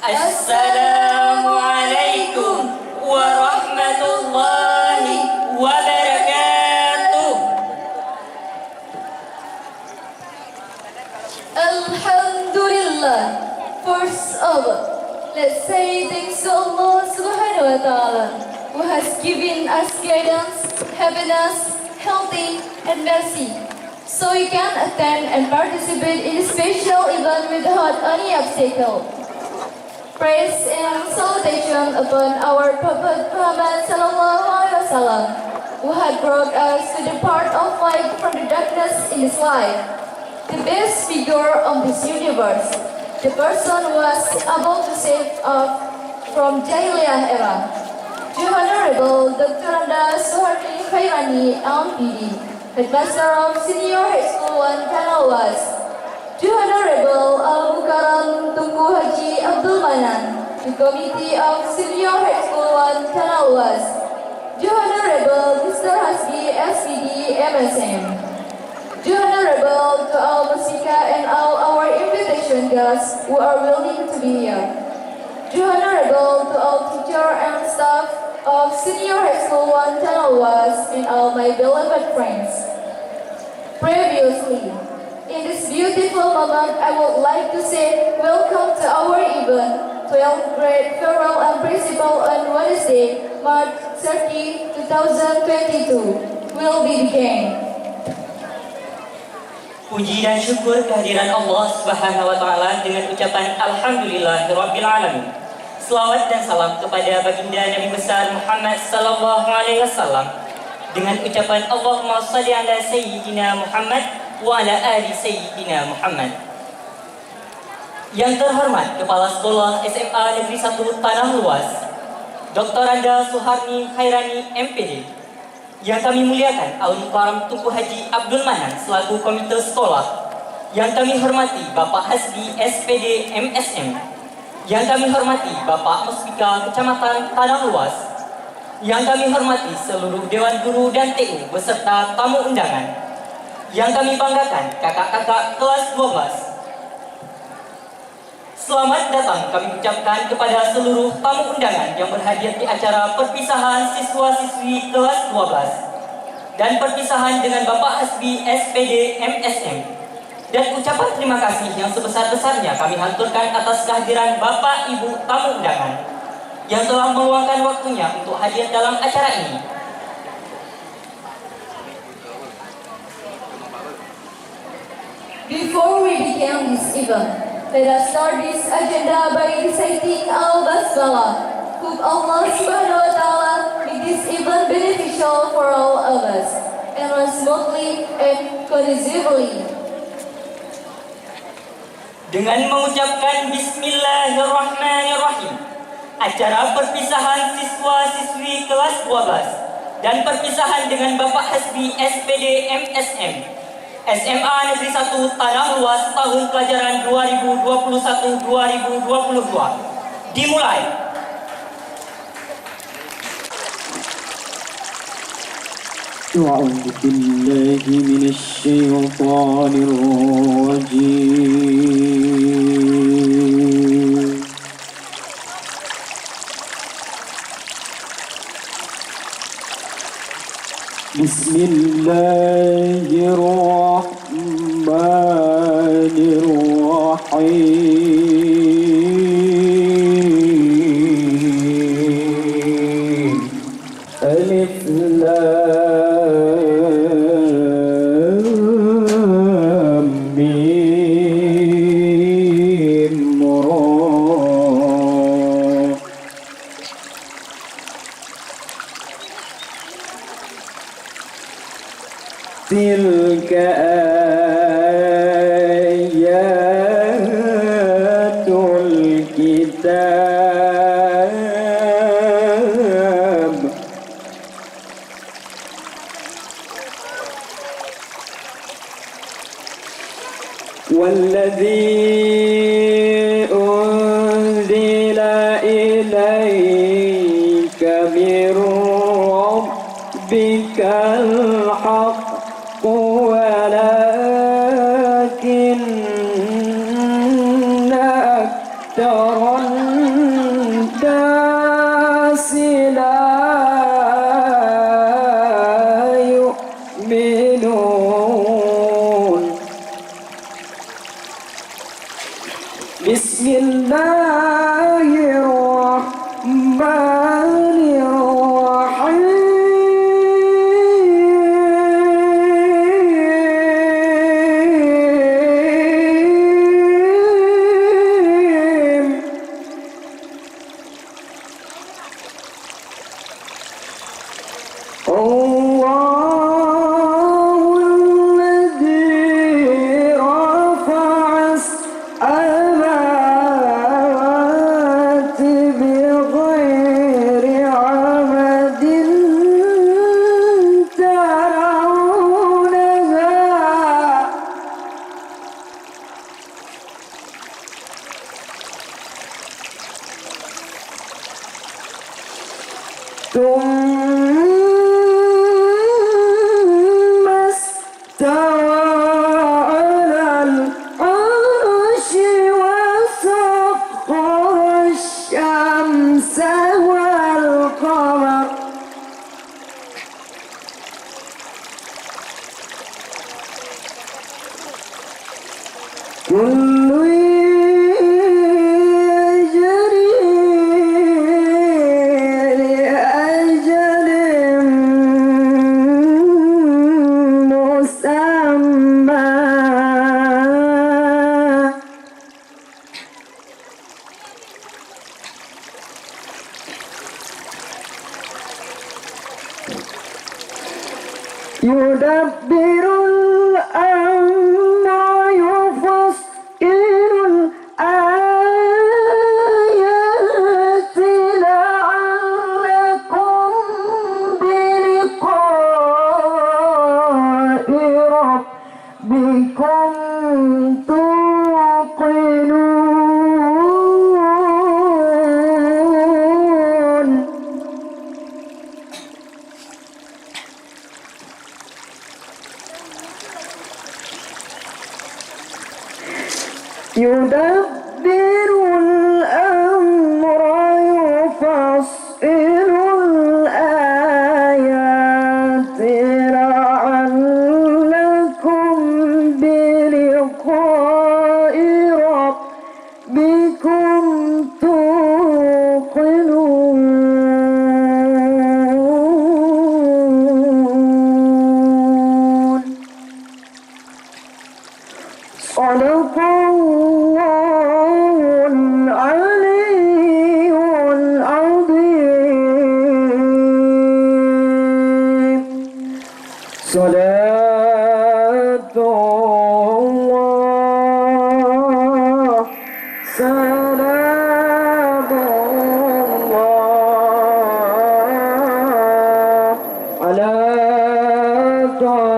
Assalamualaikum warahmatullahi wabarakatuh. Alhamdulillah. First of all, let's say thanks to Allah Subhanahu wa Ta'ala, who has given us guidance, happiness, healthy, and mercy, so we can attend and participate in this special event without any obstacle. Praise and salutation upon our Prophet Muhammad Sallallahu Alaihi Wasallam, who had brought us to the path of light from the darkness in this life, the best figure of this universe, the person who was able to save us from Jahiliyah era. The Honorable Dr. Anda Suharni Khairani, MPD, Headmaster of Senior High School 1 Kanawas. The Honorable Al-Mukarram Tunku Haji Abdul Manan, the Committee of Senior High School 1 Kanawas. The Honorable Mr. Hasbi SPD MSM. The Honorable to all Musika and all our invitation guests who are willing to be here. The Honorable to all teacher and staff of Senior High School 1 Kanawas and all my beloved friends. Previously, in this beautiful moment, I would like to say welcome to our event, 12th grade farewell and principal on Wednesday, March 30, 2022. Will be began. Puji dan syukur kehadiran Allah Subhanahu wa Ta'ala dengan ucapan Alhamdulillahirabbil alamin. Selawat dan salam kepada baginda Nabi besar Muhammad sallallahu alaihi wasallam dengan ucapan Allahumma shalli ala sayyidina Muhammad wa ala ali sayyidina Muhammad. Yang terhormat Kepala Sekolah SMA Negeri 1 Tanah Luas, Dr. Anda Suharni Khairani MPD. Yang kami muliakan Al-Mukarram Tunku Haji Abdul Manan selaku komite sekolah. Yang kami hormati Bapak Hasbi SPD MSM. Yang kami hormati Bapak Muspika Kecamatan Tanah Luas. Yang kami hormati seluruh Dewan Guru dan TU beserta tamu undangan. Yang kami banggakan kakak-kakak kelas 12. Selamat datang kami ucapkan kepada seluruh tamu undangan yang berhadir di acara perpisahan siswa-siswi kelas 12 dan perpisahan dengan Bapak Hasbi SPD MSM. Dan ucapan terima kasih yang sebesar-besarnya kami haturkan atas kehadiran Bapak Ibu tamu undangan yang telah meluangkan waktunya untuk hadir dalam acara ini. Before we begin this event, let us start this agenda by reciting Al-Basmalah. Hope Allah Subhanahu wa Ta'ala make this event beneficial for all of us and run smoothly and conducively. Dengan mengucapkan Bismillahirrahmanirrahim, acara perpisahan siswa-siswi kelas 12 dan perpisahan dengan Bapak Hasbi SPD MSM SMA Negeri 1 Tanah Luas tahun pelajaran 2021-2022 dimulai. أعوذ بالله من الشيطان الرجيم بسم الله الرحمن الرحيم ألف لام ميم را تلك آيات الكتاب والذي أنزل إليك من ربك الحق ولكن ترى الناس لا يؤمنون بسم الله الرحمن الرحيم الله الذي رفع السماوات بغير عمد ترونها ثم استوى على العرش وسخر الشمس والقمر كل يجري لأجل مسمى يدبر الأمر يفصل الآيات لعلكم بلقاء ربكم توقنون يدبر الأمر يفصل الآيات لعلكم بلقاء ربكم توقنون صدق الله العلي العظيم صلاة الله سلام الله على طه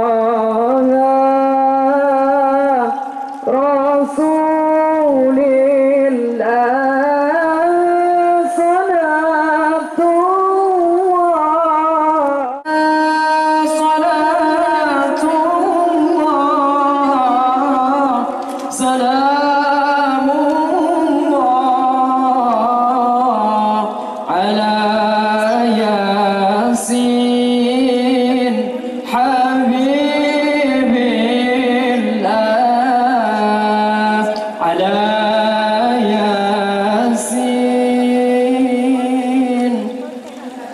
رسول الله صلاة الله صلاة الله سلام الله على ياسين حبيب الله على ياسين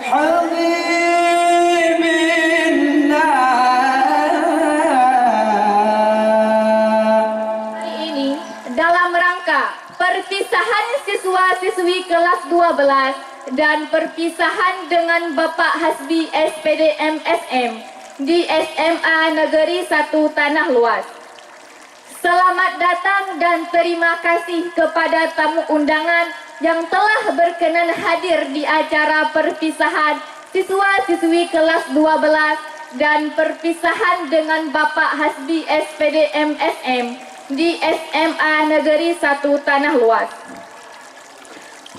حبيب الله. Hari ini dalam rangka perpisahan siswa-siswi kelas 12 dan perpisahan dengan Bapak Hasbi SPD MSM di SMA Negeri 1 Tanah Luas. Selamat datang dan terima kasih kepada tamu undangan yang telah berkenan hadir di acara perpisahan siswa-siswi kelas 12 dan perpisahan dengan Bapak Hasbi SPD MSM di SMA Negeri 1 Tanah Luas.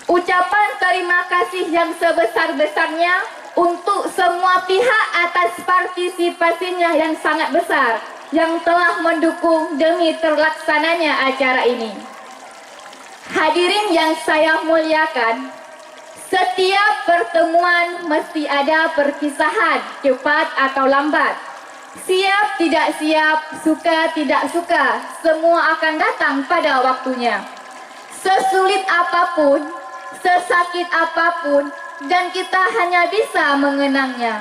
Ucapan terima kasih yang sebesar-besarnya untuk semua pihak atas partisipasinya yang sangat besar yang telah mendukung demi terlaksananya acara ini. Hadirin yang saya muliakan, setiap pertemuan mesti ada perpisahan, cepat atau lambat. Siap tidak siap, suka tidak suka, semua akan datang pada waktunya. Sesulit apapun, sesakit apapun, dan kita hanya bisa mengenangnya.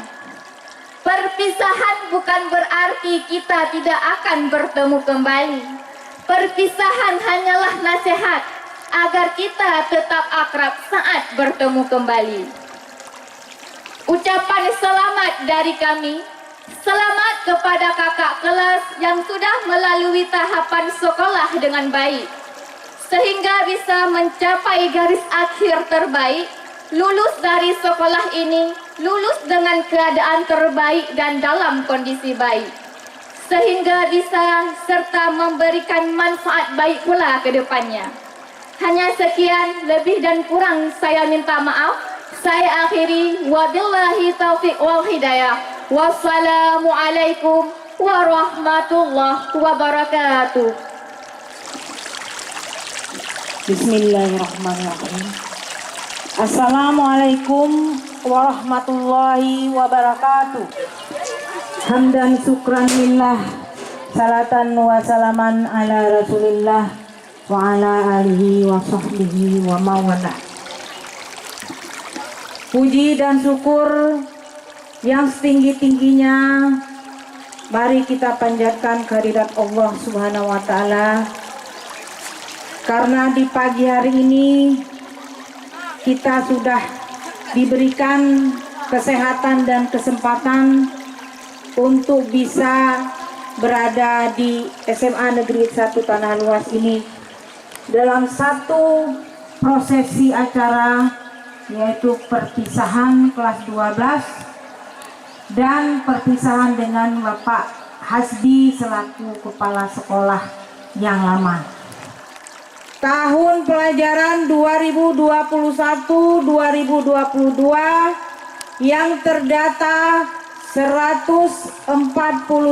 Perpisahan bukan berarti kita tidak akan bertemu kembali. Perpisahan hanyalah nasihat agar kita tetap akrab saat bertemu kembali. Ucapan selamat dari kami, selamat kepada kakak kelas yang sudah melalui tahapan sekolah dengan baik, sehingga bisa mencapai garis akhir terbaik, lulus dari sekolah ini, lulus dengan keadaan terbaik dan dalam kondisi baik, sehingga bisa serta memberikan manfaat baik pula ke depannya. Hanya sekian, lebih dan kurang saya minta maaf. Saya akhiri, wabillahi taufiq wal hidayah. Wassalamualaikum warahmatullahi wabarakatuh. Bismillahirrahmanirrahim. Assalamualaikum warahmatullahi wabarakatuh. Hamdan syukran lillah, salatan wa salaman ala rasulillah wa ala alihi wa sahbihi wa mawalah. Puji dan syukur yang setinggi-tingginya mari kita panjatkan kehadirat Allah Subhanahu wa taala, karena di pagi hari ini kita sudah diberikan kesehatan dan kesempatan untuk bisa berada di SMA Negeri 1 Tanah Luas ini dalam satu prosesi acara, yaitu perpisahan kelas 12 dan perpisahan dengan Bapak Hasbi selaku kepala sekolah yang lama. Tahun pelajaran 2021-2022 yang terdata 140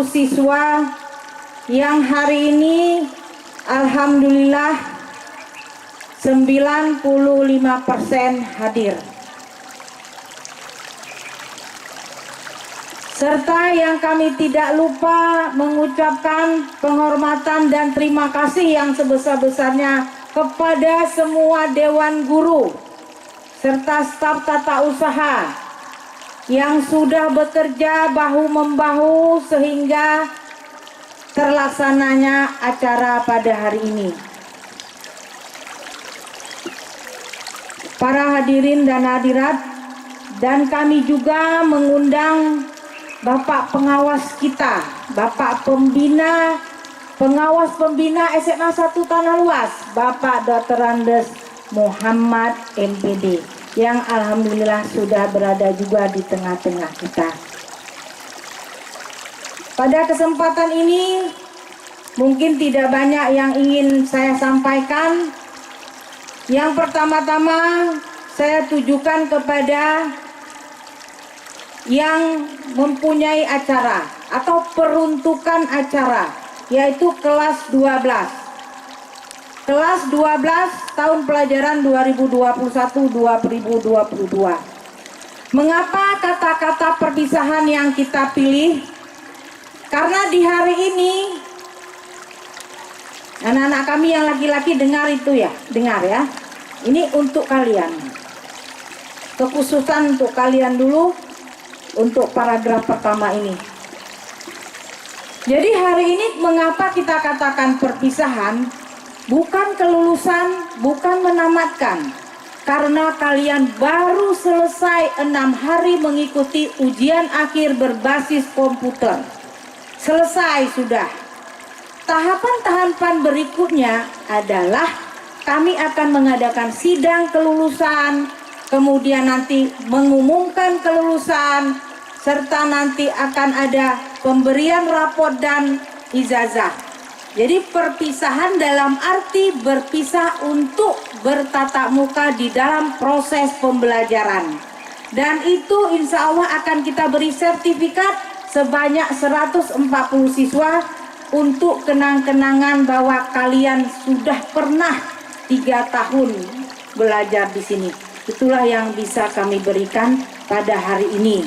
siswa yang hari ini alhamdulillah 95% hadir. Serta yang kami tidak lupa mengucapkan penghormatan dan terima kasih yang sebesar-besarnya kepada semua dewan guru serta staf tata usaha yang sudah bekerja bahu-membahu sehingga terlaksananya acara pada hari ini. Para hadirin dan hadirat, dan kami juga mengundang Bapak pengawas kita, Bapak pengawas pembina SMA 1 Tanah Luas, Bapak Dr. Andes Muhammad MPD, yang alhamdulillah sudah berada juga di tengah-tengah kita. Pada kesempatan ini mungkin tidak banyak yang ingin saya sampaikan. Yang pertama-tama saya tujukan kepada yang mempunyai acara atau peruntukan acara, yaitu kelas 12. Kelas 12 tahun pelajaran 2021-2022. Mengapa kata-kata perpisahan yang kita pilih? Karena di hari ini anak-anak kami yang laki-laki dengar itu ya, dengar ya. Ini untuk kalian. Kekhususan untuk kalian dulu untuk paragraf pertama ini. Jadi hari ini mengapa kita katakan perpisahan? Bukan kelulusan, bukan menamatkan. Karena kalian baru selesai 6 hari mengikuti ujian akhir berbasis komputer. Selesai sudah. Tahapan-tahapan berikutnya adalah kami akan mengadakan sidang kelulusan, kemudian nanti mengumumkan kelulusan, serta nanti akan ada pemberian rapor dan ijazah. Jadi perpisahan dalam arti berpisah untuk bertatap muka di dalam proses pembelajaran. Dan itu insya Allah akan kita beri sertifikat sebanyak 140 siswa untuk kenang-kenangan bahwa kalian sudah pernah 3 tahun belajar di sini. Itulah yang bisa kami berikan pada hari ini.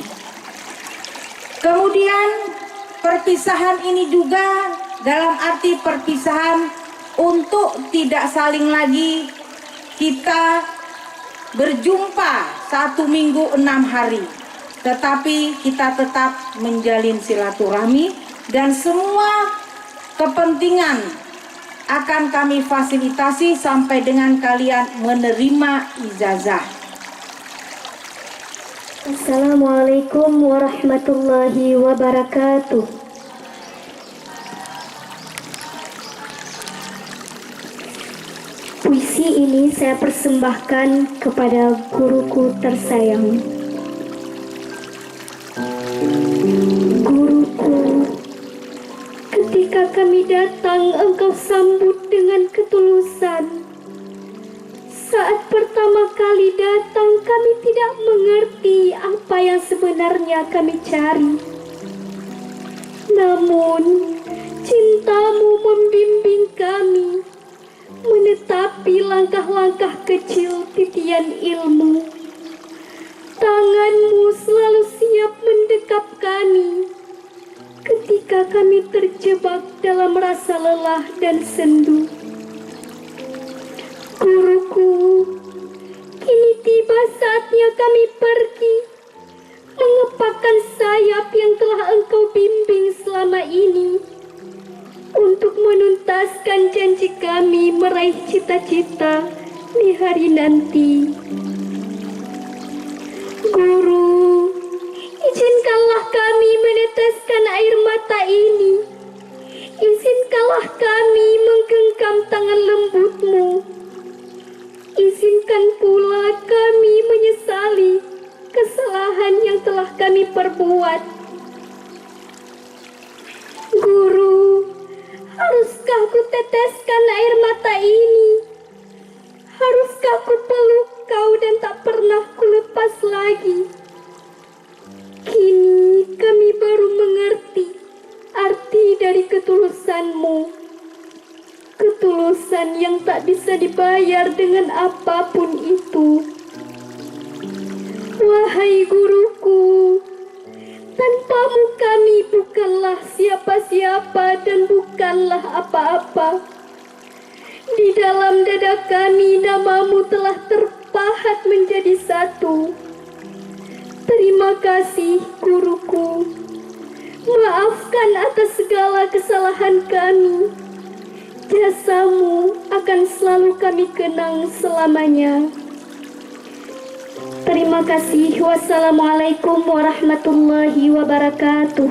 Kemudian perpisahan ini juga dalam arti perpisahan untuk tidak saling lagi kita berjumpa 1 minggu 6 hari. Tetapi kita tetap menjalin silaturahmi dan semua kepentingan akan kami fasilitasi sampai dengan kalian menerima ijazah. Assalamualaikum warahmatullahi wabarakatuh. Puisi ini saya persembahkan kepada guruku tersayang. Guruku, ketika kami datang, engkau sambut dengan ketulusan. Saat pertama kali datang, kami tidak mengerti apa yang sebenarnya kami cari. Namun, cintamu membimbing kami menetapi langkah-langkah kecil titian ilmu. Tanganmu selalu siap mendekap kami ketika kami terjebak dalam rasa lelah dan sendu. Guruku, kini tiba saatnya kami pergi, mengepakkan sayap yang telah engkau bimbing selama ini, untuk menuntaskan janji kami meraih cita-cita di hari nanti. Guru, izinkanlah kami meneteskan air mata ini. Izinkanlah kami menggenggam tangan lembutmu. Izinkan pula kami menyesali kesalahan yang telah kami perbuat. Guru, haruskah ku teteskan air mata ini? Haruskah ku peluk kau dan tak pernah ku lepas lagi? Kini kami baru mengerti arti dari ketulusanmu. Ketulusan yang tak bisa dibayar dengan apapun itu. Wahai guruku, tanpamu kami bukanlah siapa-siapa dan bukanlah apa-apa. Di dalam dada kami namamu telah terpahat menjadi satu. Terima kasih guruku. Maafkan atas segala kesalahan kami. Jasamu akan selalu kami kenang selamanya. Terima kasih. Wassalamualaikum warahmatullahi wabarakatuh.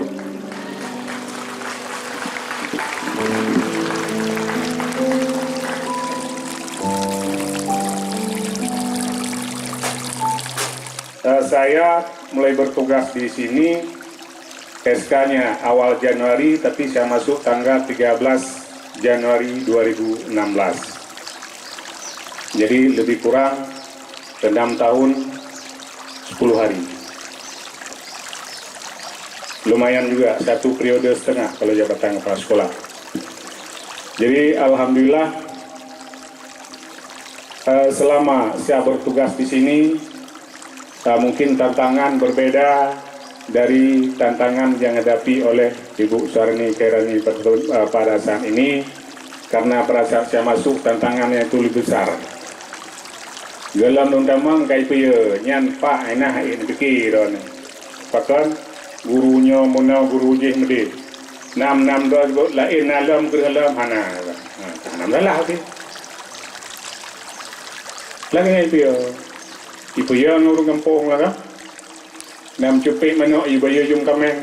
Saya mulai bertugas di sini, SK-nya awal Januari, tapi saya masuk tanggal 13 Januari 2016. Jadi lebih kurang 6 tahun 10 hari. Lumayan juga, 1 periode setengah kalau jabatan kepala sekolah. Jadi alhamdulillah selama saya bertugas di sini, mungkin tantangan berbeda dari tantangan yang dihadapi oleh Ibu Suharni Khairani pada saat ini, karena pada saat saya masuk tantangannya itu lebih besar. Dalam undang-undang kayak itu nyan pak enak ini pikir don. Pakan gurunya mana guru je mede. Nam dua lain alam ke dalam hana. Nam lah tu. Lagi ibu yang urung kampung lah kan. Nam cupik mana ibu yang kameng.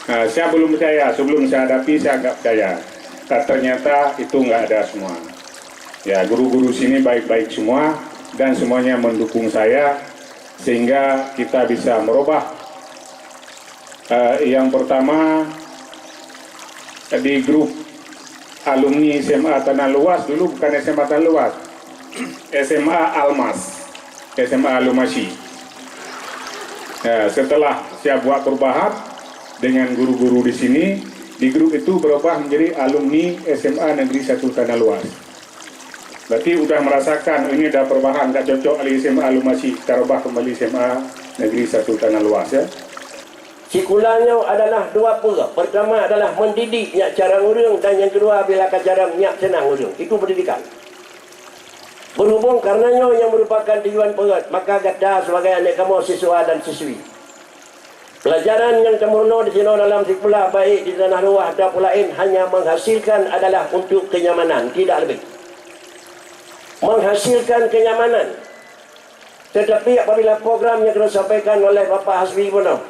Saya belum percaya, sebelum saya hadapi saya agak percaya. Ternyata itu enggak ada semua. Ya, guru-guru sini baik-baik semua dan semuanya mendukung saya sehingga kita bisa merubah. Yang pertama di grup alumni SMA Tanah Luas, dulu bukan SMA Tanah Luas, SMA Almas, SMA Alumasi. Setelah saya buat perubahan dengan guru-guru di sini, di grup itu berubah menjadi alumni SMA Negeri 1 Tanah Luas. Berarti udah merasakan ini ada perubahan, tak cocok ali SMA lu masih terubah kembali SMA Negeri 1 Tanah Luas ya. Sekolahnya adalah dua perkara. Pertama adalah mendidik nyak cara ngurung, dan yang kedua bila cara nyak senang ngurung. Itu pendidikan. Berhubung karenanya yang merupakan tujuan perut, maka kata sebagai anak kamu siswa dan siswi. Pelajaran yang sempurna di sini dalam sekolah baik di tanah luar ataupun lain hanya menghasilkan adalah untuk kenyamanan, tidak lebih. Menghasilkan kenyamanan. Tetapi apabila program yang telah disampaikan oleh Bapak Hasbi Bono,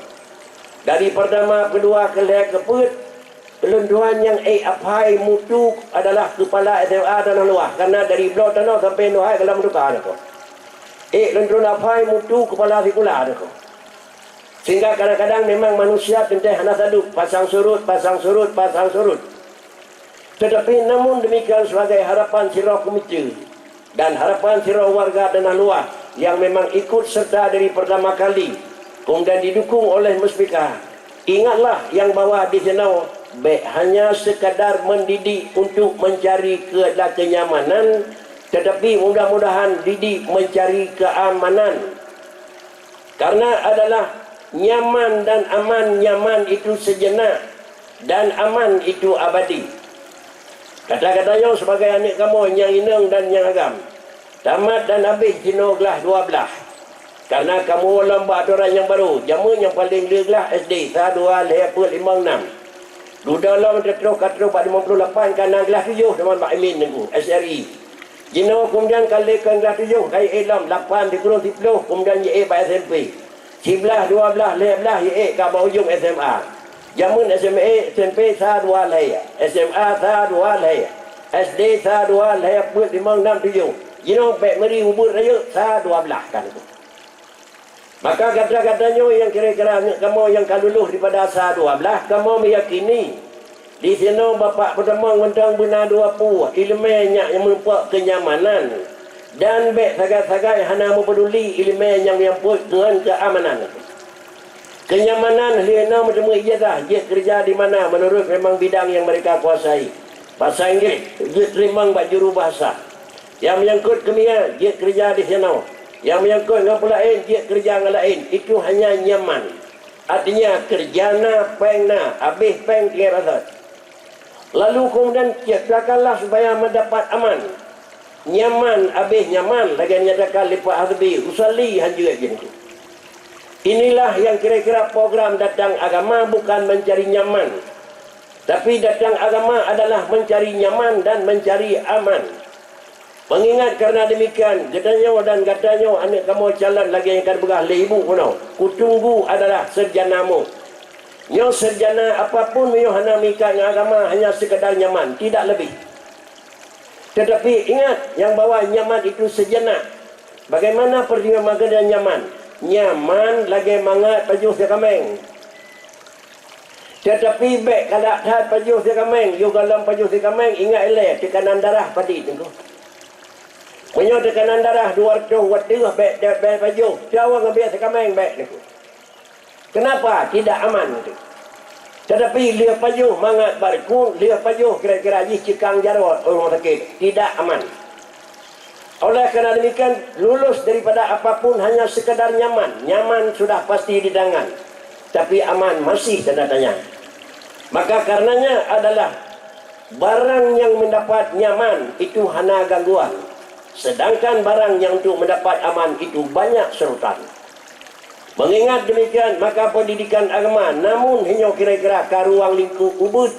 dari pertama, kedua, keput, kelunduan yang apai mutu adalah kepala SMA tanah luar. Karena dari blok tanah sampai nuhai kalau menukar ada kau. Kelunduan apai mutu kepala sekolah ada kau. Sehingga kadang-kadang memang manusia tentang hanya satu, pasang surut, pasang surut, pasang surut. Tetapi namun demikian sebagai harapan sirah komite dan harapan sirah warga tanah luar yang memang ikut serta dari pertama kali, kemudian didukung oleh Muspika. Ingatlah yang bawa di sana hanya sekadar mendidik untuk mencari kenyamanan, tetapi mudah-mudahan didik mencari keamanan. Karena adalah nyaman dan aman, nyaman itu sejenak dan aman itu abadi. Kata-katanya sebagai anak kamu yang inang dan yang agam, tamat dan habis Cina gelah 12. Karena kamu lambat orang yang baru. Jamu yang paling dia SD 1, 2, 5, 6. Lu dalam terus 58 kanan gelah 7 teman Pak Amin nengku SRI. Jino kemudian kali kan gelah 7 kai elam 8 dikurung 10 kemudian YE Pak SMP. 11, 12, 15 YE ke bawah ujung SMA. Jamun SMA SMP 1, 2, 5. SMA 1, 2, 5. SD 1, 2, 5, 5, 6, 7. Jino Pak Meri ubur raya 1, 12 kan itu. Maka kata-katanya yang kira-kira kamu yang kaluluh daripada asal 12, kamu meyakini di sini Bapak pertama mentang benar 20 ilmunya yang membuat kenyamanan dan baik sagai-sagai hanya mempeduli ilmu yang membuat dengan keamanan. Kenyamanan liana bertemu ijazah, dia kerja di mana menurut memang bidang yang mereka kuasai. Bahasa Inggeris, dia terima juru bahasa. Yang menyangkut kimia, dia kerja di sana. Yang menyangkut dengan lain, dia kerja dengan lain. Itu hanya nyaman. Artinya kerjana, pengna, habis peng dia rasa. Lalu kemudian ciptakanlah supaya mendapat aman. Nyaman, habis nyaman. Lagi nyatakan lipat hasbi, usali hanjur jenis. Inilah yang kira-kira program datang agama bukan mencari nyaman. Tapi datang agama adalah mencari nyaman dan mencari aman. Mengingat karena demikian, katanya anak kamu calon lagi yang akan berah le ibu puno. Kutunggu adalah serjanamu. Nyo serjana apapun nyo hanya mikir agama hanya sekadar nyaman, tidak lebih. Tetapi ingat yang bawa nyaman itu sejenak. Bagaimana pertimbangan dan nyaman? Nyaman lagi mangat pajuh sekameng. Tetapi baik kalau tak pajuh sekameng, you kalau pajuh sekameng ingat eleh tekanan darah padi tengku. Punya tekanan darah 200 watt dia baik pajuh. Jauh ngambil sekameng baik ni. Kenapa? Tidak aman itu. Tetapi lihat pajuh mangat barku, lihat pajuh kira-kira ji cikang jarot rumah sakit. Tidak aman. Oleh kerana demikian lulus daripada apapun hanya sekadar nyaman. Nyaman sudah pasti di tangan. Tapi aman masih tanda tanya. Maka karenanya adalah barang yang mendapat nyaman itu hanya gangguan. Sedangkan barang yang untuk mendapat aman itu banyak serutan. Mengingat demikian, maka pendidikan agama namun hanya kira-kira ke ruang lingkup ubud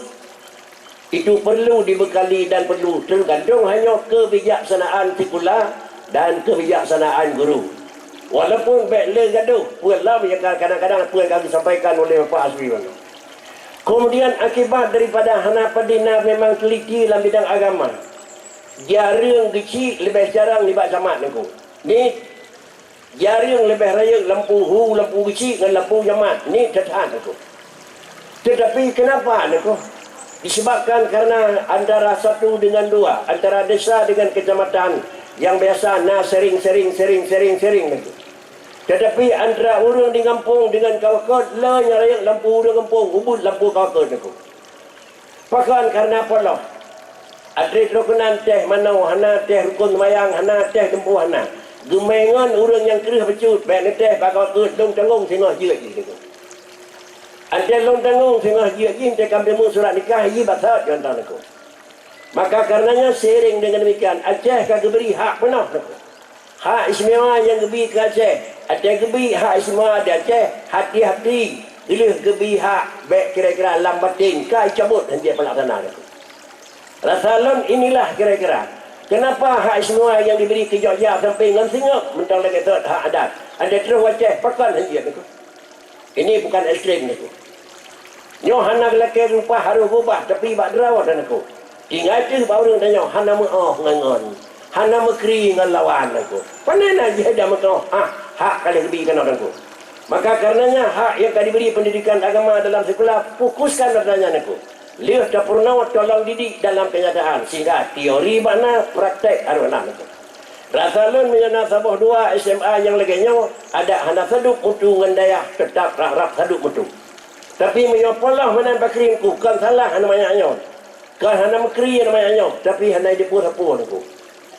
itu perlu dibekali dan perlu tergantung hanya kebijaksanaan sekolah dan kebijaksanaan guru. Walaupun baik le gaduh, pulang yang kadang-kadang apa yang kami sampaikan oleh Pak Hasbi. Kemudian akibat daripada hana padina memang teliti dalam bidang agama. Jaring kecil lebih jarang libat jamat niku. Ni jaring lebih raya lampu lampu kecil dengan lampu jamat. Ni tertahan niku. Tetapi kenapa niku? Disebabkan karena antara satu dengan dua, antara desa dengan kecamatan yang biasa sering niku. Tetapi antara orang di kampung dengan kawakot le nyaraya lampu orang kampung ubud lampu kawakot niku. Bahkan karena apa lah? Atlet rokunan teh manau hana teh rukun mayang hana teh tempuh hana. Gemengan urang yang kerih becut baik ni teh bakal keut long tanggung sengah jeut gitu. Ada long tanggung sengah jeut ni teh kambil surat nikah yi batat contoh aku. Maka karenanya sering dengan demikian Aceh kagak beri hak penuh. Hak istimewa yang gebi ke Aceh. Ada gebi hak istimewa di Aceh. Hati-hati. Ilih gebi hak baik kira-kira lambatin kai cabut henti pelaksana itu. Rasalun inilah kira-kira. Kenapa hak istimewa yang diberi ke Jogja sampai dengan Singap mentang lagi tu hak adat. Ada terus Aceh pekan henti itu. Ini bukan ekstrem itu. Nyo hana lelaki rupa harus ubah tapi bak derawat dan aku. Ingat tu baru tanya hana mau ngangon. Hana mekri ngan lawan aku. Panena dia dah mekau hak kali lebih kena aku. Maka karenanya hak yang kali diberi pendidikan agama dalam sekolah fokuskan adanya aku. Lihat dapurna tolong didik dalam kenyataan sehingga teori mana praktek arwana aku. Rasalun menyana sabuh 2 SMA yang leganya ada hana seduk mutu ngan daya tetap rap seduk mutu. Tapi menyopolah mana bakringku kan salah hana banyak kan hana mekri namanya tapi hana dipu-sapu aku.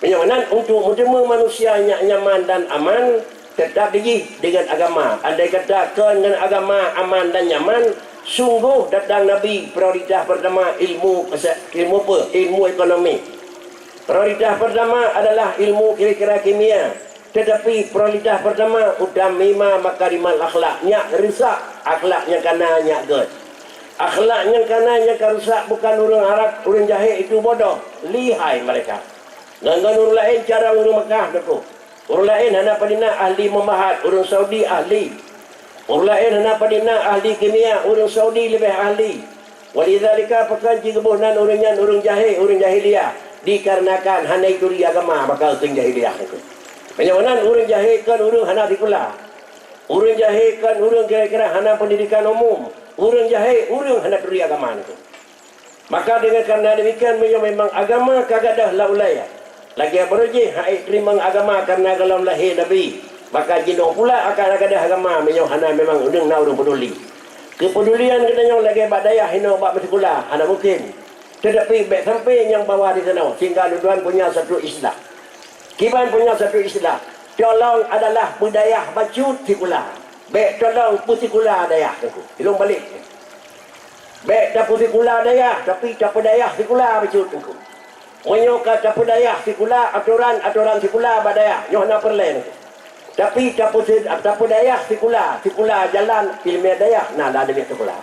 Penyawanan untuk menjadi manusia yang nyaman dan aman tetap digi dengan agama. Andai kata dengan agama aman dan nyaman, sungguh datang Nabi prioritas pertama ilmu apa? Ilmu ekonomi. Prioritas pertama adalah ilmu kira-kira kimia. Tetapi prioritas pertama utamima makarimal akhlaknya rusak, akhlaknya kananya good. Akhlaknya kananya rusak bukan urang Arab, urang Jahil itu bodoh, lihai mereka. Dengan urang lain cara urang Mekah deku. Urang lain hana padina ahli memahat, urang Saudi ahli. Urang lain hana padina ahli kimia, urang Saudi lebih ahli. Walidzalika pekan kebunan urangnya urang Jahil, urang jahiliyah dikarenakan hana ituri agama bakal teng jahiliyah deku. Penyawanan urang Jahil kan urang hana sekolah. Urang Jahil kan urang kira-kira hana pendidikan umum. Urang Jahil urang hana turi agama deku. Maka dengan karena demikian memang agama kagak dah laulaya. Lagi berujih hai terima agama karena kalau lahir Nabi maka jinong pula akan ada agama menyohana memang udeng na urang peduli. Kepedulian katanya lagi badaya hino bak bersekolah hana mungkin. Tetapi baik sampai yang bawah di sana sehingga tuan punya satu istilah. Kiban punya satu istilah. Tolong adalah budaya bacut sekolah. Baik tolong pusikola daya tu. Ilung balik. Baik tak pusikola daya tapi tak pedaya sekolah bacut tu. Monyo kata pedaya sekolah aturan sekolah badaya nyoh na perlen. Tapi tak pedaya sekolah jalan ilmiah daya nah dah demi sekolah.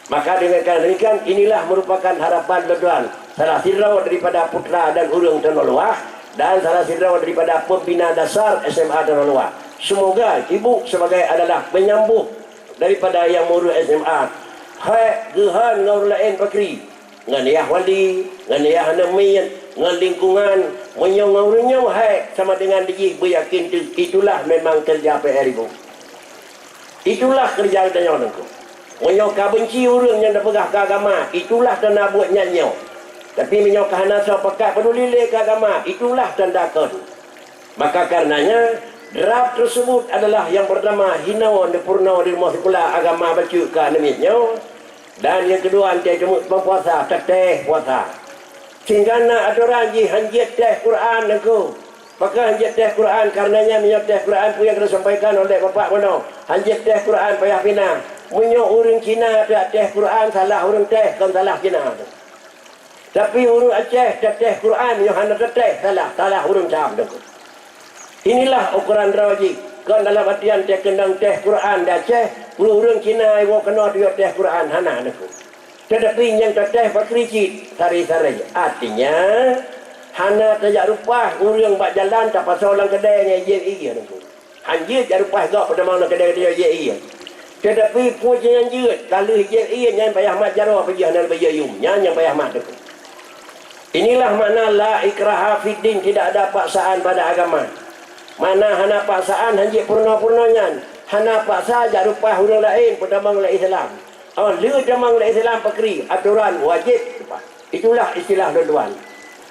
Maka dengan demikian inilah merupakan harapan tuan salah sirau daripada putra dan urang Tanoluah dan salah sirau daripada pembina dasar SMA Tanoluah. Semoga ibu sebagai adalah penyambung daripada yang murid SMA. Hai gehan ngau lain pakri. Ngan ya wali, ngan ya hanamin, ngan lingkungan, menyong ngau hai sama dengan diji beryakin itulah memang kerja PR ibu. Itulah kerja tanya aku. Menyong ka benci urang yang dah pegah ke agama, itulah tanda buat nyanyo. Tapi menyong ka hana sa pekat peduli le ke agama, itulah tanda kon. Maka karenanya draft tersebut adalah yang pertama hinau de purna di rumah sekolah agama baca ke namitnya dan yang kedua antai jemut puasa teteh puasa sehingga nak aturan ji hanjit teh Quran aku maka hanjit teh Quran karenanya menyot teh Quran pun yang kena sampaikan oleh bapak mana hanjit teh Quran payah pinang menyok urang Cina tak teh Quran salah urang teh kan salah Cina tapi urang Aceh teh Quran menyok hana teh salah urang Cam tu. Inilah ukuran raji. Kan dalam artian teh kendang teh Quran dah Aceh, urang Cina iwo kena dia teh Quran hana aku. Tetapi yang teh pakricit sari-sari. Artinya hana tajak rupah urang bak jalan tak pasal lang kedai nya ye iya aku. Hanjit jak rupah gak pada mana kedai dia ye iya. Tetapi punya yang jeut kalau ye iya yang payah mat jaro pergi hana bayar yum yang payah mat aku. Inilah makna la ikraha fid din, tidak ada paksaan pada agama. Mana hana paksaan hanjit purna-purnanya. Hana paksa jak rupah urang lain pertama oleh Islam. Lu jamang oleh Islam pakri aturan wajib. Itulah istilah tuan-tuan.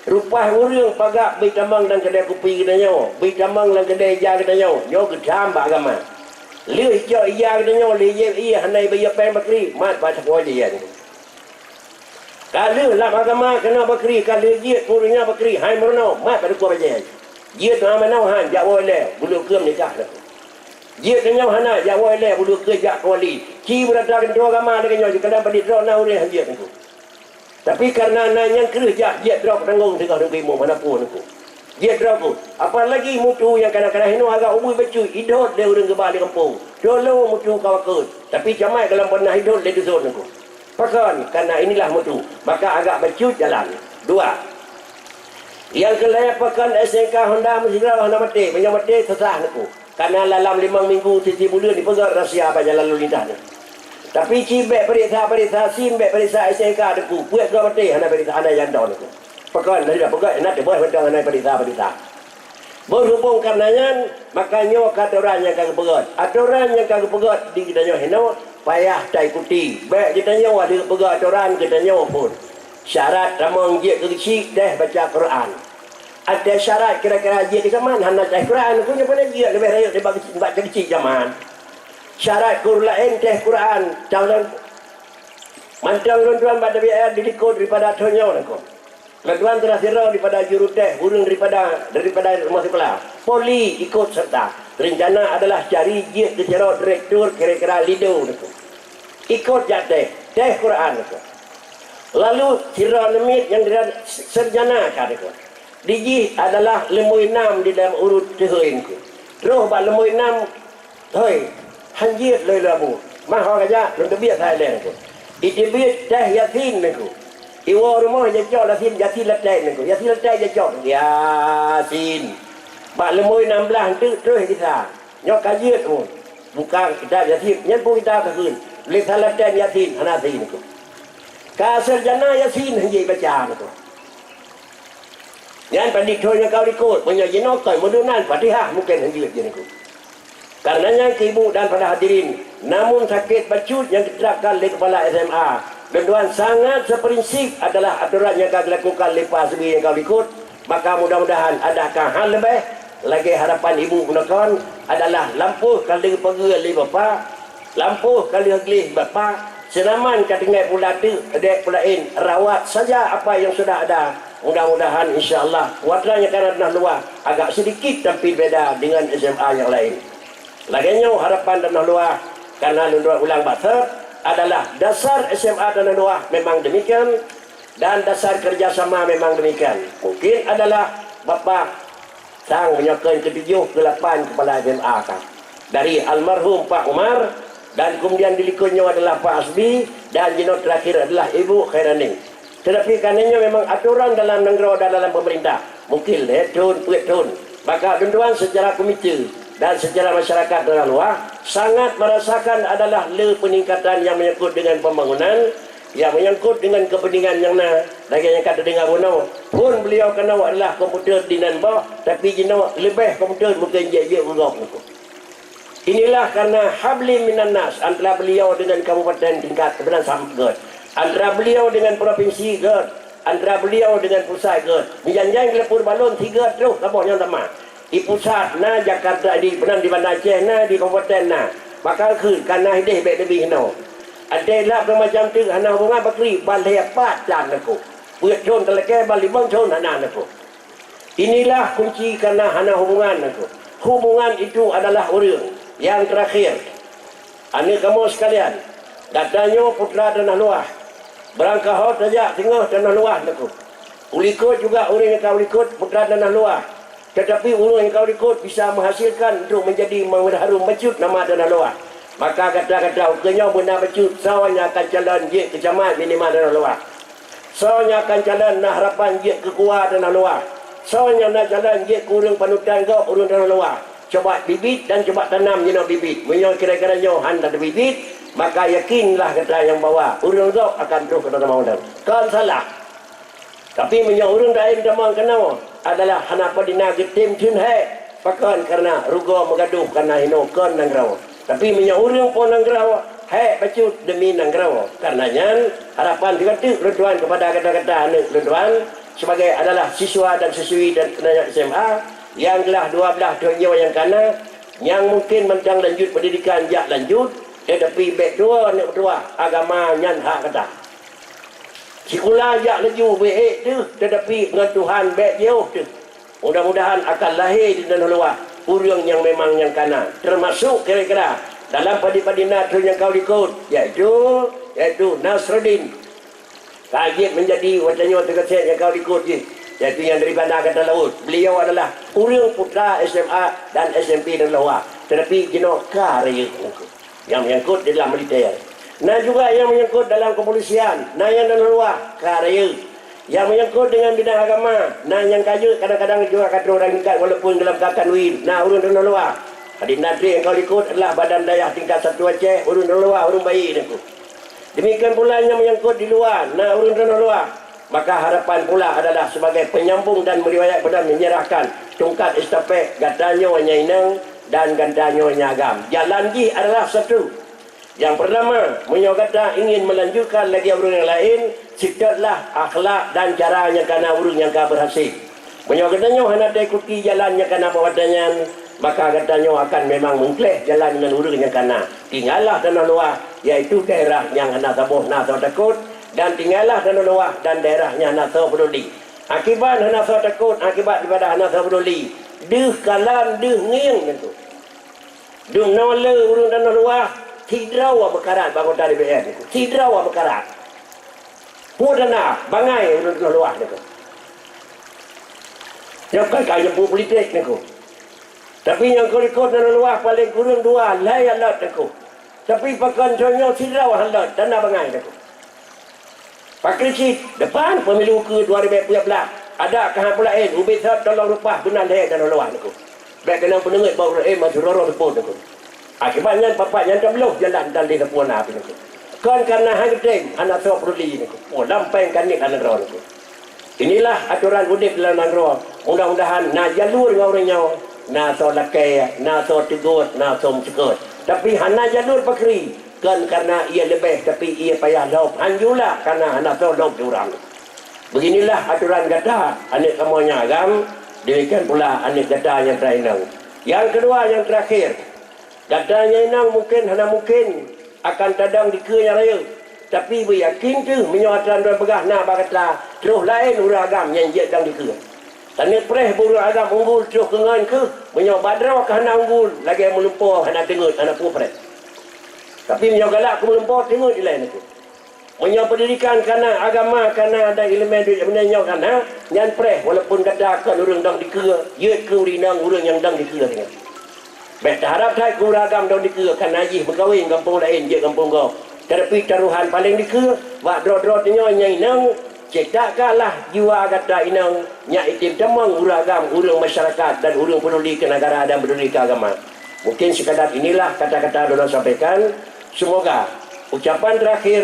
Rupah urang pagak bitamang dan kedai kopi katanya. Bitamang dan kedai ja katanya. Yo gedam agama. Lu hijau iya katanya le iya hanai bayar pen pakri mat baca wajib. Kalau lah agama kena bakri, kalau jiat murunya bakri, hai merenau, mat pada kuah bajai. Jiat nama nauhan, jak wale, bulu kem nikah dah. Jiat dengan hana, jak wale, bulu ke jak kuali. Ci berada kedua agama dengan nyo, kadang pada draw nau ni jiat aku. Tapi karena nanya kerja, jiat draw tanggung tengah negeri mana pun aku. Jiat draw aku. Apalagi mutu yang kadang-kadang hino agak umur becu, idot dia urang gebal di kampung. Dolo mutu kawakut. Tapi camai kalau pernah idot dia dusun aku. Pakan, karena inilah mutu. Maka agak becut jalan. 2. Yang kelepakan SNK Honda Mesirah Honda Mati. Banyak mati sesah aku. Karena dalam 5 minggu titi bulan di pegang rahsia pada lalu lintas. Tapi cibek periksa SIM, periksa SNK aku. Puak ke mati, Honda periksa ada yang down aku. Pakan, dah pegang, nak boleh pedang Honda periksa. Berhubung karenanya, makanya kata orang yang kagak pegat. Aturan yang kagak pegat di kita nyawa hino, payah tak ikuti. Baik kita nyawa di pegat aturan kita nyawa pun. Syarat ramang dia kecil dah baca Quran. Ada syarat kira-kira dia ke zaman hana baca Quran punya pada dia lebih raya dia baca kecil zaman. Syarat Quran teh Quran calon mantang tuan pada biaya dilikut daripada tonyo nako. Laduan terakhir daripada juruteh, urung daripada rumah sekolah. Poli ikut serta. Rencana adalah cari dia kecerot direktur kira-kira lido nako. Ikut jateh, teh Quran nako. Lalu sirah lemit yang dia serjana nako. Diji adalah lemui 6 di dalam urut tehoin ku. Terus bak lemui 6 hoi hanjir le labu. Mah ho kaja untuk biar Thailand ku. Itibit teh yasin nako. Iwo rumah je cok yasin letai nako. Yasin letai je cok. Yasin. Bak lemui 16 tu terus kita. Nyok kajian tu. Bukan kita yasin, nyen pun kita keun. Le letai yasin hanasin nako. Ka sarjana yasin hanjir baca nako. Yang pendik thonya kau ikut punya jenokoi modunan Fatihah mungkin hanjir je nako. Karenanya ibu dan para hadirin, namun sakit bacut yang diterapkan oleh kepala SMA Tuan sangat seprinsip adalah aturan yang kau lakukan lepas ini yang kau ikut. Maka mudah-mudahan adakah hal lebih lagi harapan ibu gunakan adalah lampuh kali pergi bapa, lampuh kali agli bapa, senaman katingai pula tu dek pulain rawat saja apa yang sudah ada. Mudah-mudahan insya-Allah watranya karena luar agak sedikit tapi beda dengan SMA yang lain. Laginya harapan dan luar karena ulang bahasa adalah dasar SMA dan luar memang demikian dan dasar kerjasama memang demikian. Mungkin adalah Bapak sang menyokong ke-7 ke-8 kepala SMA kan. Dari almarhum Pak Umar dan kemudian dilikutnya adalah Pak Asbi dan jenot terakhir adalah Ibu Khairani. Tetapi karenanya memang aturan dalam negara dan dalam pemerintah mungkin tun. Maka tuan secara komite dan secara masyarakat dalam luar sangat merasakan adalah peningkatan yang menyangkut dengan pembangunan, yang menyangkut dengan kepentingan yang lagi yang kata dengar guna pun beliau kena adalah komputer di nanbah tapi jino lebih komputer mungkin dia urok. Inilah karena habli minan nas antara beliau dengan kabupaten tingkat kebenaran sampai antara beliau dengan provinsi antara beliau dengan pusat janjang lepur balon 3 terus lapor yang sama di pusat na Jakarta di Penang di Bandar Aceh na di kabupaten na makaคือkarena ini baik lebih no ada lah macam tu hana hubungan bakri balai pat dan aku buat con teleke bali bang con hana aku inilah kunci karena hana hubungan aku hubungan itu adalah orang yang terakhir ane kamu sekalian datanya putra tanah luar berangkah saja tengah tanah luar aku ulikut juga orang yang kau ikut putra tanah luar. Tetapi orang yang kau ikut bisa menghasilkan untuk menjadi mengharum mecut nama tanah luar. Maka kata-kata ukenya benar mecut sawanya akan calon je kecamat minimal tanah luar. Sawanya akan calon nak harapan je kekuat tanah luar. Sawanya nak calon je kurang panutan kau urung tanah luar. Coba bibit dan coba tanam jenis bibit. Menyo kira-kira nyohan ada bibit, maka yakinlah kata yang bawa urung kau akan terus ke tanah maudam. Kau salah. Tapi menyo urung lain damang kenal adalah hanapa dina getim tin hai pakan karena rugo mengaduh karena hinokan nangraw. Tapi menyaurang pun nangraw hai bacut demi nangraw. Karenanya harapan dikatakan Ridwan kepada kata-kata Ridwan sebagai adalah siswa dan siswi dan penanya SMA yang telah 12 tahun yang kana yang mungkin mencang lanjut pendidikan jak lanjut tetapi baik dua agama nyan hak kata. Sekolah ajak laju baik tu, tetapi dengan Tuhan baik jauh tu. Mudah-mudahan akan lahir di tanah luar urang yang memang yang kanan. Termasuk kira-kira dalam padi-padi natru yang kau ikut, iaitu Nasruddin. Kajib menjadi wacanyo terkeset yang kau ikut je. Iaitu yang daripada Angkatan Laut. Beliau adalah urang putra SMA dan SMP dan luar. Tetapi jenuh karya yang menyangkut di dalam militer. Nah juga yang menyangkut dalam kepolisian. Nah yang dalam luar karya. Yang menyangkut dengan bidang agama. Nah yang kaya kadang-kadang juga kata orang dekat walaupun dalam kakan win. Nah urang dalam luar. Adik Nadri yang kau ikut adalah Badan Dayah tingkat 1 Aceh. Urang dalam luar, urang bayi. Demikian pula yang menyangkut di luar. Nah urang dalam luar. Maka harapan pula adalah sebagai penyambung dan meriwayat pada menyerahkan tongkat estafet gatanyo nyainang dan gatanyo nyagam. Jalan ji adalah satu. Yang pertama, menyokata ingin melanjutkan lagi urang yang lain, sikatlah akhlak dan cara yang kana urang yang ka berhasil. Menyokatanya hendak ikuti jalan yang kana bawadannya, maka katanya akan memang mengkleh jalan dengan urang yang kana. Tinggallah tanah luar, iaitu daerah yang hendak tabuh nak takut, dan tinggallah tanah luar dan daerahnya hendak peduli. Akibat hendak takut, akibat daripada hendak peduli, deh kalan, deh nging itu. Deh nolak urang tanah luar, tidraw berkarat bangun dari BN itu. Tidraw berkarat. Pudana bangai urang tanah luar itu. Yang kaya politik itu. Tapi yang kau ikut tanah luar paling kurang 2 layak lot itu. Tapi pakan contoh tidraw halat tanah bangai itu. Pak Krisit, depan pemilu ke 2013, ada kahan pula ubisat tolong rupah benar leher dan luar itu. Baik kena pendengar baru masuk rorong tepun itu. Akibatnya bapak yang terbeluh jalan dan di tepuan api itu. Kan karena hangiteng, anak saya peduli itu. Oh, lampeng kan ni anak roh itu. Inilah aturan udip dalam negara. Mudah-mudahan na jalur dengan orang nyawa. Na so lakai, na so tegut, na so mencekut. Tapi hana jalur pakri. Kan karena ia lebih tapi ia payah laup. Anjulah karena anak tahu laup diorang. Beginilah aturan kata anik kamunya agam. Demikian pula anik kata yang terakhir. Yang kedua yang terakhir. Katanya inang mungkin hana mungkin akan tadang di kenyang raya. Tapi beryakin tu menyuatan dan pegah nak berkata terus lain urang agam yang je dang di ke. Tanik preh burung agam unggul terus kengan ke. Menyuat badraw ke hana unggul. Lagi yang melumpur hana tengut hana pupret. Tapi menyok galak ke melempur tengok di lain itu. Menyok pendidikan kerana agama, kerana ada elemen duit yang menyok kerana nyan preh walaupun kata akan orang dang dikira, yut ke urinang orang yang dang dikira dengan. Baik harap tak ke agam dang dikira kerana ajih berkahwin kampung lain je kampung kau. Tetapi taruhan paling dikira, wak dro-dro tengok nyai nang cetakkanlah jiwa kata inang nyak itim temang urang agam, urang masyarakat dan urang peduli ke negara dan peduli ke agama. Mungkin sekadar inilah kata-kata dorang sampaikan. Semoga ucapan terakhir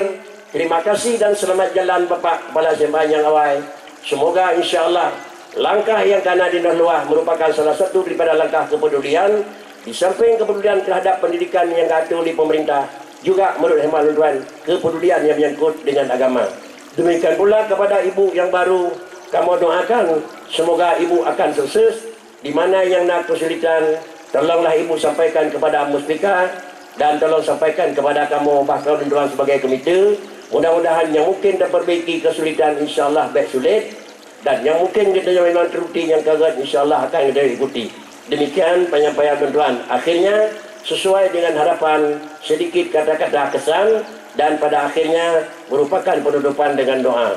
terima kasih dan selamat jalan Bapak Kepala Jemaah yang awal. Semoga insya-Allah langkah yang kana di luar merupakan salah satu daripada langkah kepedulian di samping kepedulian terhadap pendidikan yang diatur oleh pemerintah juga menurut hemat tuan kepedulian yang menyangkut dengan agama. Demikian pula kepada ibu yang baru kamu doakan semoga ibu akan sukses di mana yang nak kesulitan tolonglah ibu sampaikan kepada Musbika. Dan tolong sampaikan kepada kamu bahkan tuan sebagai komite. Mudah-mudahan yang mungkin terperbaiki kesulitan insyaAllah baik sulit. Dan yang mungkin kita memang teruti yang kaget insyaAllah akan kita ikuti. Demikian penyampaian tuan-tuan. Akhirnya sesuai dengan harapan sedikit kata-kata kesan. Dan pada akhirnya merupakan penutupan dengan doa.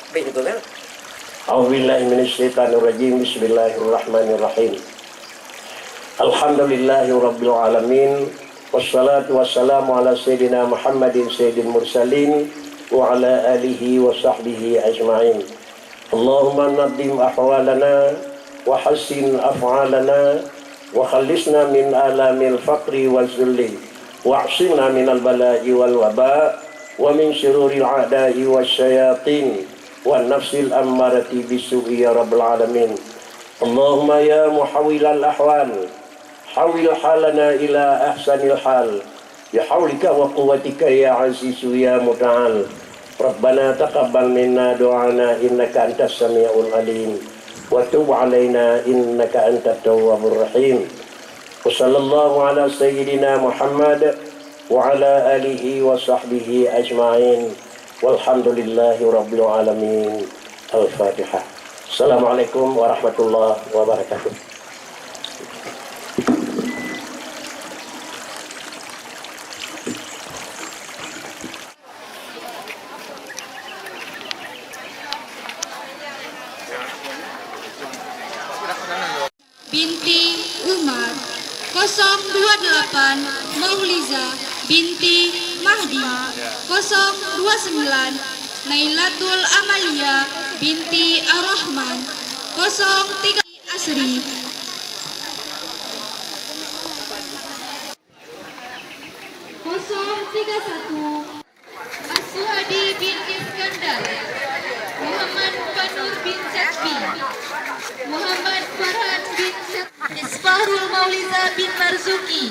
Baik betul ya? A'udzubillahiminasyaitanirrajim. Bismillahirrahmanirrahim. Alhamdulillahirabbil alamin. Wassalatu wassalamu ala sayyidina Muhammadin sayyidil mursalin wa ala alihi wa sahbihi ajma'in. Allahumma naddim ahwalana wa hassin af'alana wa khallisna min alamil faqri wal zulli wa ahsinna minal bala'i wal waba wa min syururil a'da'i wasyayatin wa nafsil ammarati bisu'i ya rabbal alamin. Allahumma ya muhawwilal ahwal hawil halana ila ahsanil hal bihaulika wa quwwatika ya azizu ya muta'al. Rabbana taqabbal minna du'ana innaka antas sami'ul alim wa tub alaina innaka antat tawwabur rahim. Wa sallallahu ala sayyidina Muhammad wa ala alihi wa sahbihi ajma'in. Walhamdulillahi rabbil alamin. Al-Fatihah. Assalamualaikum warahmatullahi wabarakatuh. binti Umar 028 Mauliza binti Mahdi 029 Nailatul Amalia binti Ar-Rahman 03 Asri 031 As-Suhadi bin Iskandar Muhammad Fanur bin Satfi Muhammad Farhan bin Isfahrul Mauliza bin Marzuki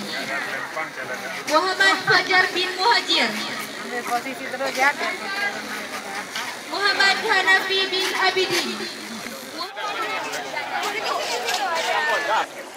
Muhammad Fajar bin Muhajir Muhammad Hanafi bin Abidin Assalamualaikum warahmatullahi wabarakatuh.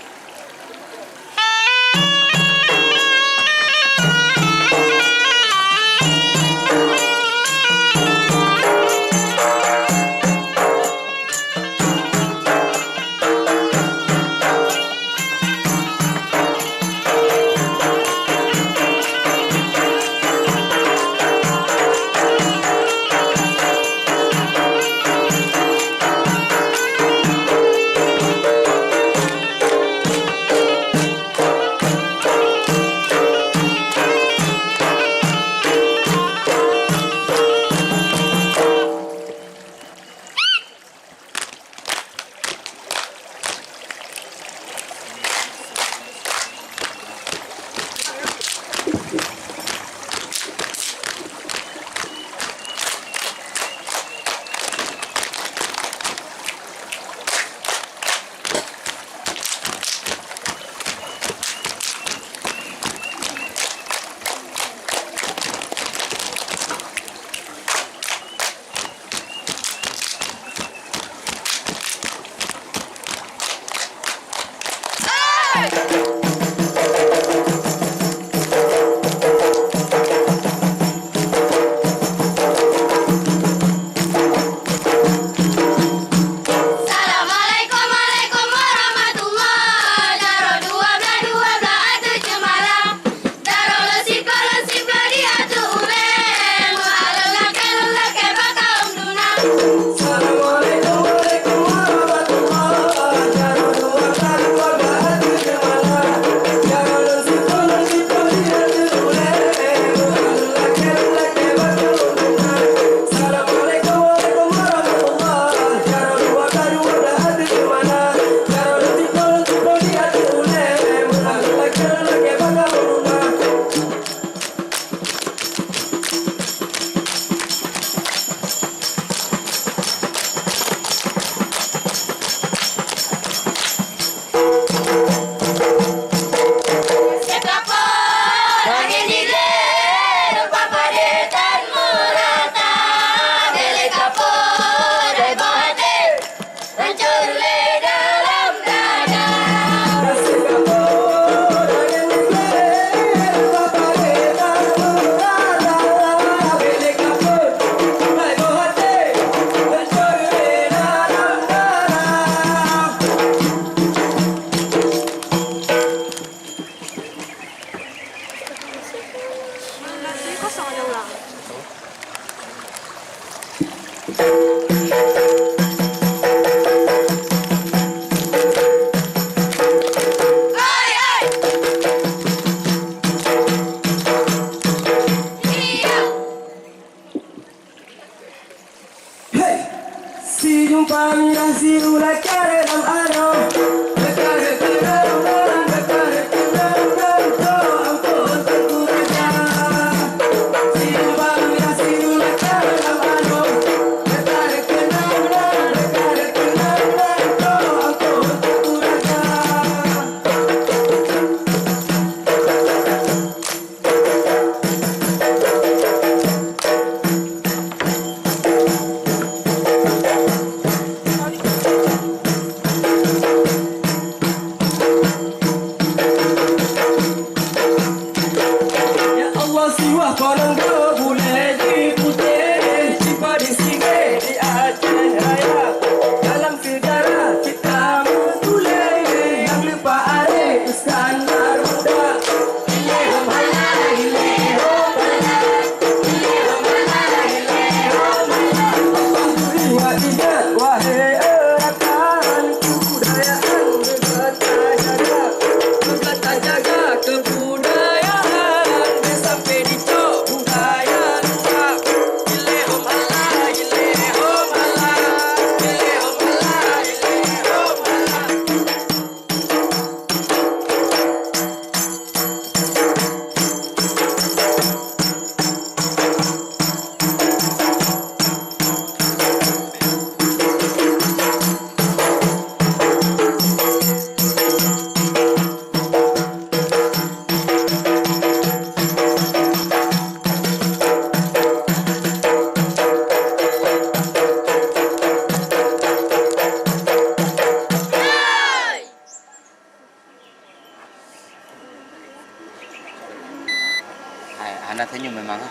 anak senyum memang.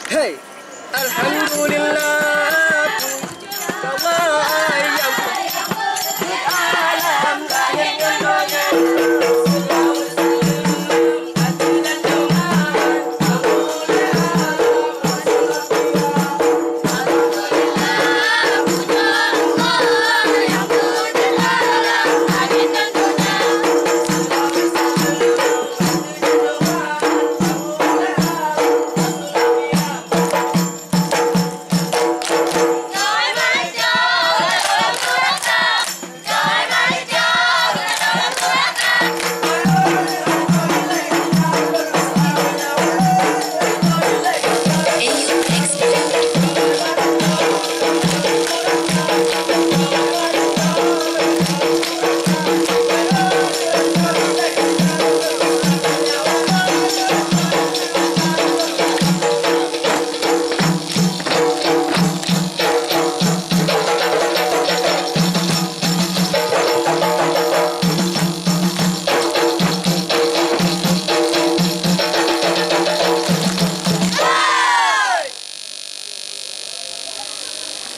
Hey, alhamdulillah.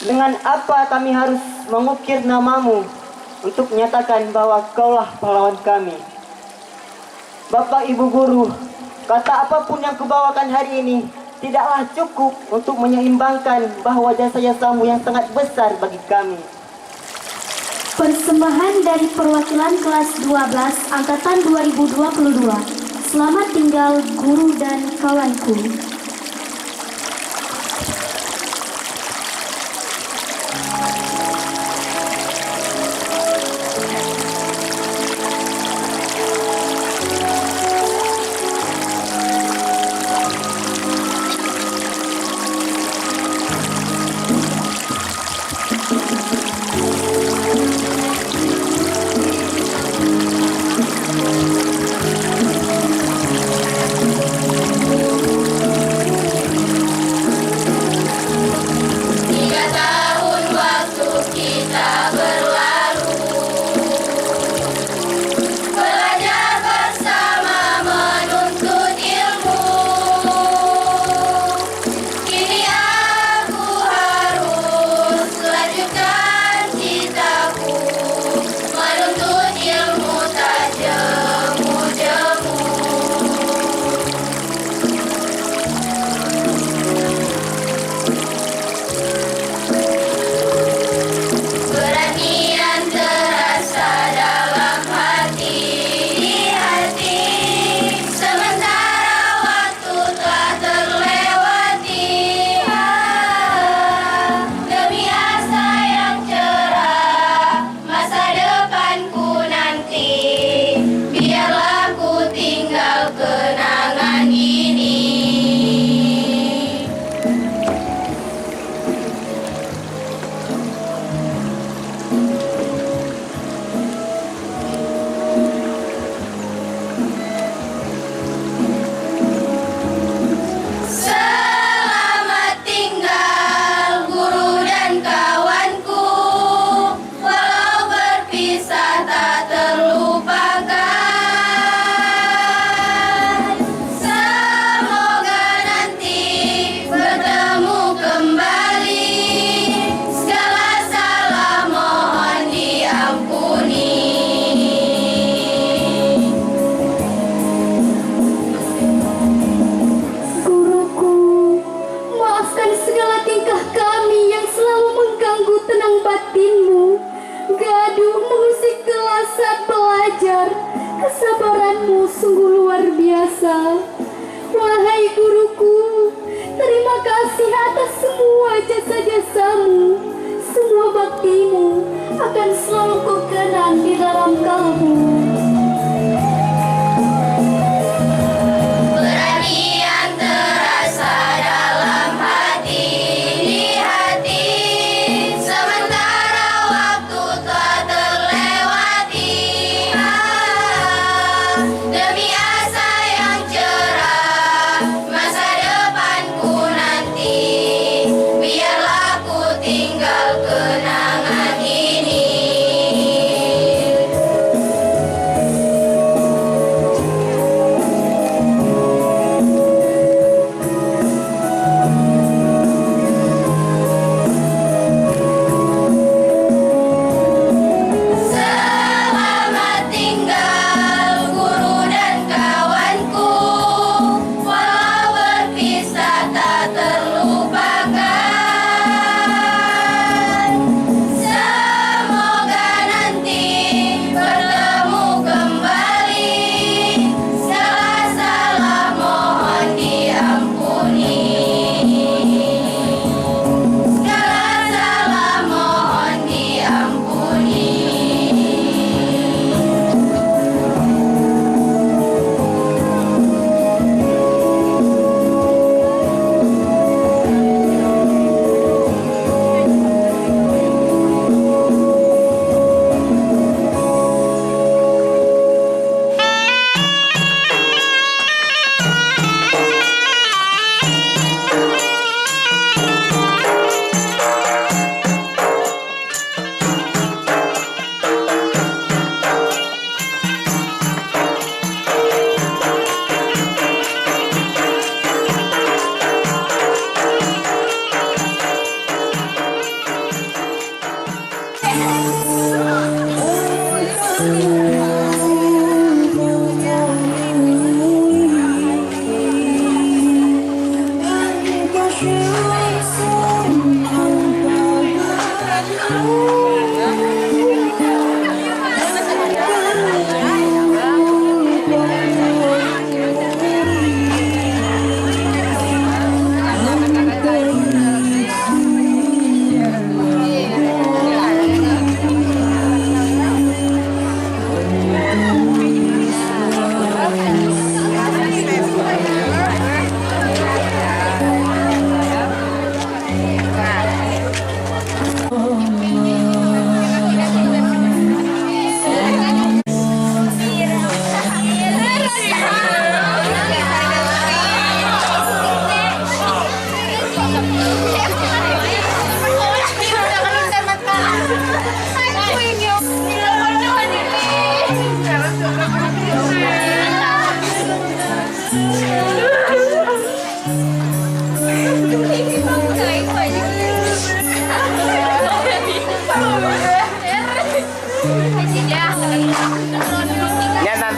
Dengan apa kami harus mengukir namamu untuk menyatakan bahwa kaulah pahlawan kami? Bapak Ibu Guru, kata apapun yang kubawakan hari ini tidaklah cukup untuk menyeimbangkan bahwa jasa-jasamu yang sangat besar bagi kami. Persembahan dari perwakilan kelas 12 angkatan 2022. Selamat tinggal guru dan kawanku. Kesabaranmu sungguh luar biasa. Wahai guruku, terima kasih atas semua jasa-jasamu. Semua baktimu akan selalu kukenang di dalam kalbu.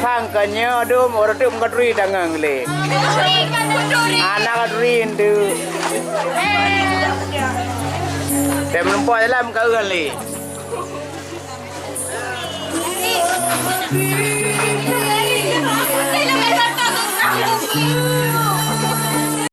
Sangkanya dum orang tu mengaduri dangang le. Anak aduri tu. Saya menempuh dalam kau kan le. Saya nak